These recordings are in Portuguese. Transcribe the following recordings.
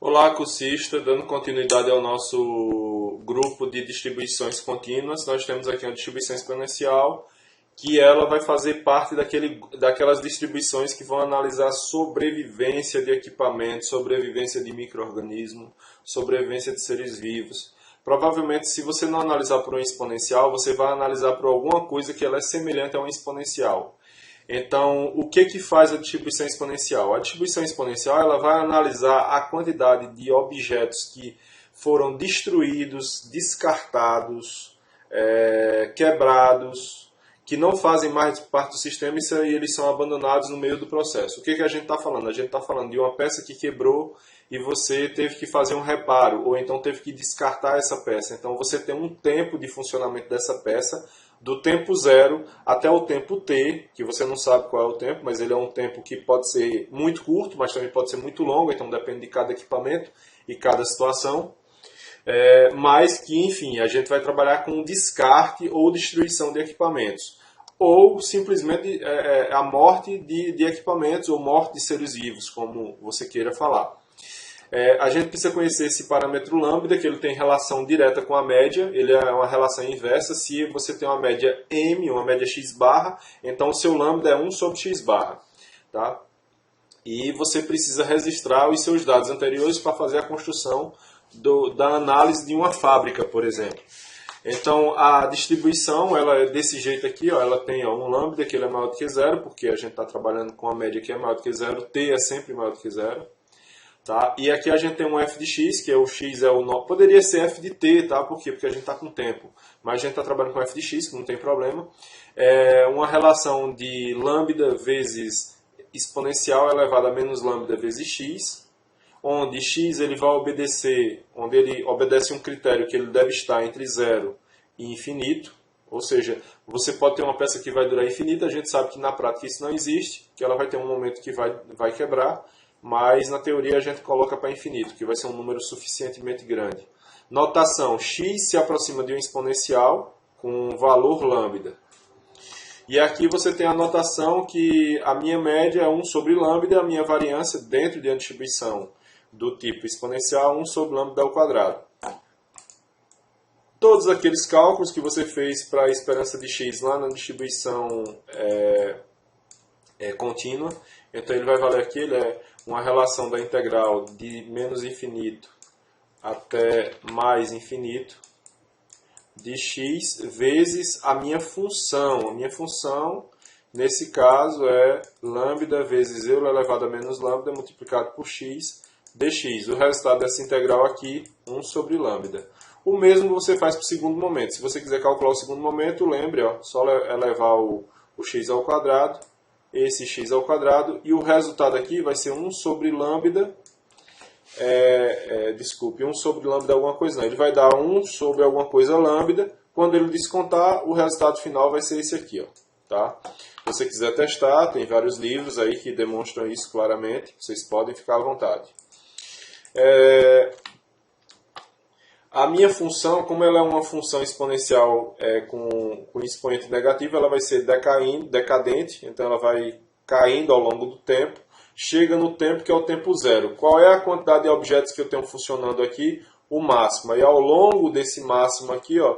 Olá, cursista, dando continuidade ao nosso grupo de distribuições contínuas, nós temos aqui uma distribuição exponencial que ela vai fazer parte daquelas distribuições que vão analisar a sobrevivência de equipamentos, sobrevivência de micro-organismos, sobrevivência de seres vivos. Provavelmente, se você não analisar por uma exponencial, você vai analisar por alguma coisa que ela é semelhante a uma exponencial. Então, o que faz a distribuição exponencial? A distribuição exponencial ela vai analisar a quantidade de objetos que foram destruídos, descartados, quebrados, que não fazem mais parte do sistema e eles são abandonados no meio do processo. O que a gente está falando? A gente está falando de uma peça que quebrou e você teve que fazer um reparo, ou então teve que descartar essa peça. Então, você tem um tempo de funcionamento dessa peça, do tempo zero até o tempo t, que você não sabe qual é o tempo, mas ele é um tempo que pode ser muito curto, mas também pode ser muito longo, então depende de cada equipamento e cada situação. Mas que, enfim, a gente vai trabalhar com descarte ou destruição de equipamentos, ou simplesmente a morte de equipamentos ou morte de seres vivos, como você queira falar. A gente precisa conhecer esse parâmetro lambda, que ele tem relação direta com a média, ele é uma relação inversa. Se você tem uma média m, uma média x barra, então o seu lambda é 1 sobre x barra. Tá? E você precisa registrar os seus dados anteriores para fazer a construção da análise de uma fábrica, por exemplo. Então, a distribuição ela é desse jeito aqui, ó, ela tem um lambda que ele é maior do que zero, porque a gente está trabalhando com a média que é maior do que zero, t é sempre maior do que zero. Tá? E aqui a gente tem um f de x, que é o x é o nó. Poderia ser f de t, tá? Por quê? Porque a gente está com tempo. Mas a gente está trabalhando com f de x, que não tem problema. É uma relação de lambda vezes exponencial elevada a menos lambda vezes x, onde x ele vai obedecer, onde ele obedece um critério que ele deve estar entre zero e infinito. Ou seja, você pode ter uma peça que vai durar infinita, a gente sabe que na prática isso não existe, que ela vai ter um momento que vai quebrar. Mas na teoria a gente coloca para infinito, que vai ser um número suficientemente grande. Notação, x se aproxima de um exponencial com valor lambda. E aqui você tem a notação que a minha média é 1 sobre lambda, a minha variância dentro de uma distribuição do tipo exponencial 1 sobre lambda ao quadrado. Todos aqueles cálculos que você fez para a esperança de x lá na distribuição contínua, então ele vai valer aqui, ele é uma relação da integral de menos infinito até mais infinito de x vezes a minha função. A minha função, nesse caso, é lambda vezes eu elevado a menos lambda multiplicado por x dx. O resultado dessa integral aqui, 1 sobre lambda. O mesmo você faz para o segundo momento. Se você quiser calcular o segundo momento, lembre, ó, só elevar o x ao quadrado, esse x ao quadrado, e o resultado aqui vai ser 1 sobre lambda, 1 sobre lambda alguma coisa não, ele vai dar 1 sobre alguma coisa lambda, quando ele descontar, o resultado final vai ser esse aqui, ó, tá? Se você quiser testar, tem vários livros aí que demonstram isso claramente, vocês podem ficar à vontade. A minha função, como ela é uma função exponencial com expoente negativo, ela vai ser decadente, então ela vai caindo ao longo do tempo. Chega no tempo que é o tempo zero. Qual é a quantidade de objetos que eu tenho funcionando aqui? O máximo. E ao longo desse máximo aqui, ó,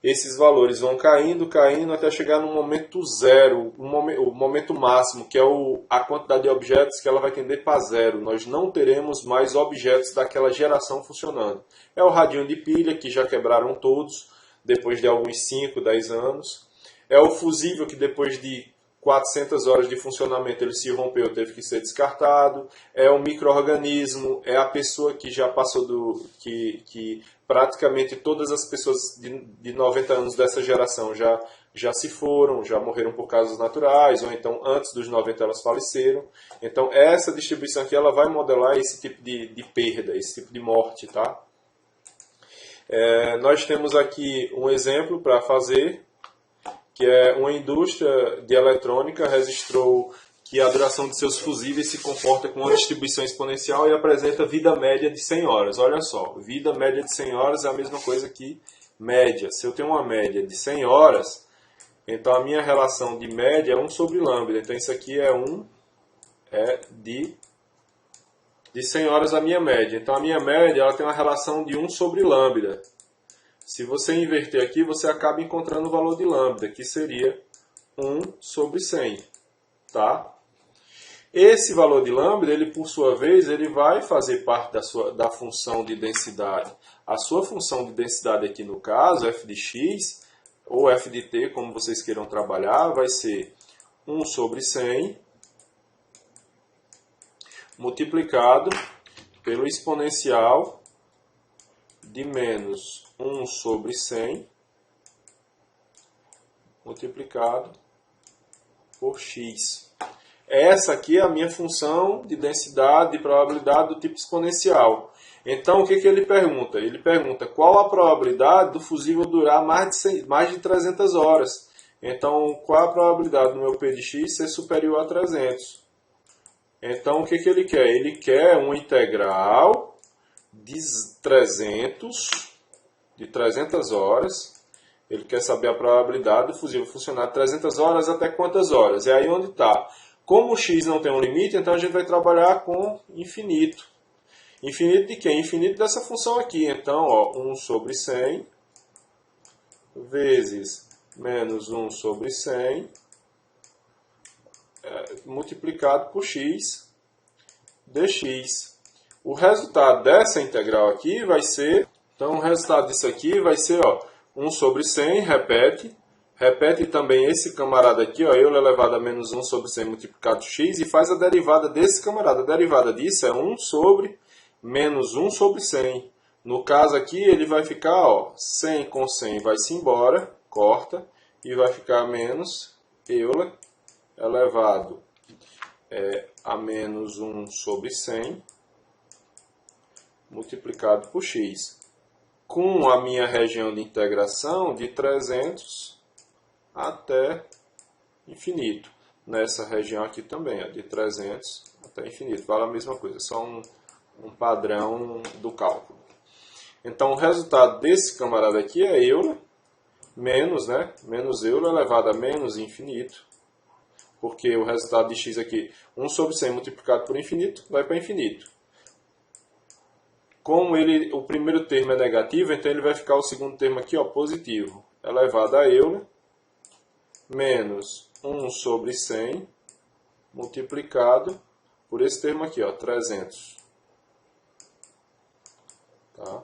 esses valores vão caindo, até chegar no momento zero, o momento máximo, que é a quantidade de objetos que ela vai tender para zero. Nós não teremos mais objetos daquela geração funcionando. É o radinho de pilha, que já quebraram todos, depois de alguns 5, 10 anos. É o fusível, que depois de 400 horas de funcionamento ele se rompeu, teve que ser descartado. É o micro-organismo, é a pessoa que já passou que praticamente todas as pessoas de 90 anos dessa geração já se foram, já morreram por causas naturais, ou então antes dos 90 elas faleceram. Então essa distribuição aqui ela vai modelar esse tipo de perda, esse tipo de morte, tá? Nós temos aqui um exemplo para fazer, que é uma indústria de eletrônica registrou que a duração de seus fusíveis se comporta com uma distribuição exponencial e apresenta vida média de 100 horas. Olha só, vida média de 100 horas é a mesma coisa que média. Se eu tenho uma média de 100 horas, então a minha relação de média é 1 sobre lambda. Então isso aqui é 1 de de 100 horas a minha média. Então a minha média ela tem uma relação de 1 sobre lambda. Se você inverter aqui, você acaba encontrando o valor de lambda, que seria 1 sobre 100. Tá? Esse valor de lambda, ele por sua vez, ele vai fazer parte da função de densidade. A sua função de densidade aqui no caso, f de x, ou f de t, como vocês queiram trabalhar, vai ser 1 sobre 100 multiplicado pelo exponencial de menos 1 sobre 100 multiplicado por x. Essa aqui é a minha função de densidade de probabilidade do tipo exponencial. Então, o que ele pergunta? Ele pergunta qual a probabilidade do fusível durar mais de 300 horas. Então, qual a probabilidade do meu P de x ser superior a 300? Então, o que ele quer? Ele quer uma integral de 300 horas. Ele quer saber a probabilidade do fusível funcionar 300 horas até quantas horas? É aí onde está. Como o x não tem um limite, então a gente vai trabalhar com infinito. Infinito de quê? Infinito dessa função aqui. Então, ó, 1 sobre 100 vezes menos 1 sobre 100 multiplicado por x dx. O resultado dessa integral aqui vai ser... Então, o resultado disso aqui vai ser, ó, 1 sobre 100, repete. Repete também esse camarada aqui, ó, eu elevado a menos 1 sobre 100 multiplicado por x, e faz a derivada desse camarada. A derivada disso é 1 sobre menos 1 sobre 100. No caso aqui, ele vai ficar, ó, 100 com 100 vai-se embora, corta, e vai ficar menos Euler elevado a menos 1 sobre 100 multiplicado por x. Com a minha região de integração de 300 até infinito. Nessa região aqui também, ó, de 300 até infinito. Vale a mesma coisa, só um padrão do cálculo. Então, o resultado desse camarada aqui é Euler menos, né? Menos Euler elevado a menos infinito. Porque o resultado de x aqui, 1 sobre 100 multiplicado por infinito, vai para infinito. Como o primeiro termo é negativo, então ele vai ficar o segundo termo aqui, ó, positivo. Elevado a Euler menos 1 sobre 100 multiplicado por esse termo aqui, ó, 300. Tá?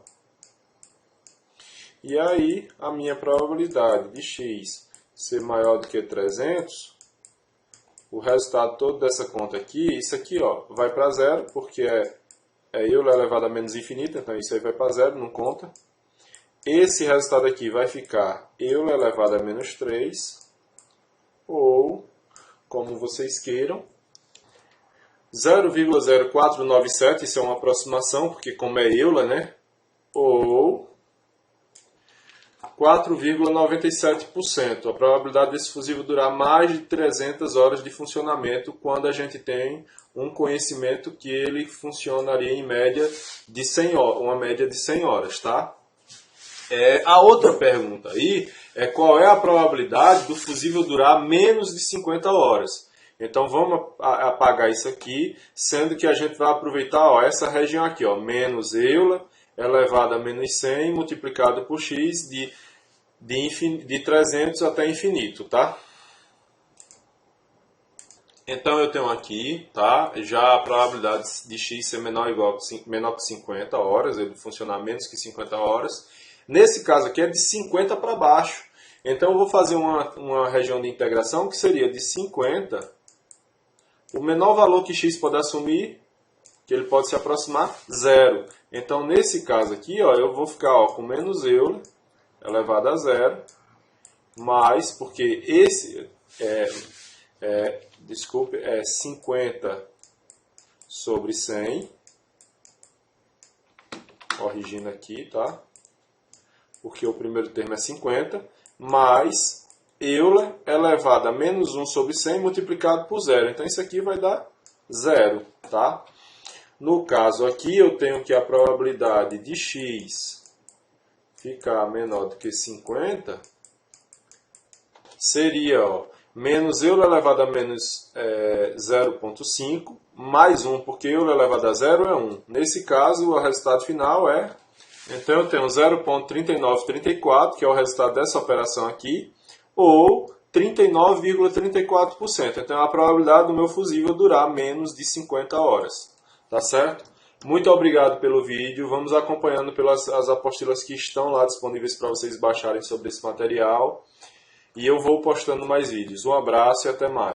E aí, a minha probabilidade de x ser maior do que 300, o resultado todo dessa conta aqui, isso aqui, ó, vai para zero, porque é Euler elevado a menos infinito, então isso aí vai para zero, não conta. Esse resultado aqui vai ficar Euler elevado a menos 3, ou, como vocês queiram, 0,0497, isso é uma aproximação, porque como é Euler, né? Ou 4,97%. A probabilidade desse fusível durar mais de 300 horas de funcionamento quando a gente tem um conhecimento que ele funcionaria em média de 100 horas, uma média de 100 horas, tá? A outra pergunta aí é qual é a probabilidade do fusível durar menos de 50 horas. Então vamos apagar isso aqui, sendo que a gente vai aproveitar, ó, essa região aqui, ó, menos Euler elevado a menos 100 multiplicado por x de 300 até infinito, tá? Então eu tenho aqui, tá, já a probabilidade de x ser menor ou igual menor que 50 horas, ele funcionar menos que 50 horas. Nesse caso aqui é de 50 para baixo. Então eu vou fazer uma região de integração que seria de 50. O menor valor que x pode assumir, que ele pode se aproximar, 0. Então nesse caso aqui, ó, eu vou ficar, ó, com menos Euler elevado a 0, mais, porque esse é 50 sobre 100, corrigindo aqui, tá? Porque o primeiro termo é 50, mais Euler elevado a menos 1 sobre 100 multiplicado por 0. Então isso aqui vai dar 0, tá? No caso aqui eu tenho que a probabilidade de x ficar menor do que 50 seria, ó, menos eu elevado a menos 0,5, mais 1, porque eu elevado a 0 é 1. Nesse caso, o resultado final é... Então, eu tenho 0,3934, que é o resultado dessa operação aqui, ou 39,34%. Então, é a probabilidade do meu fusível durar menos de 50 horas. Tá certo? Muito obrigado pelo vídeo. Vamos acompanhando pelas as apostilas que estão lá disponíveis para vocês baixarem sobre esse material. E eu vou postando mais vídeos. Um abraço e até mais.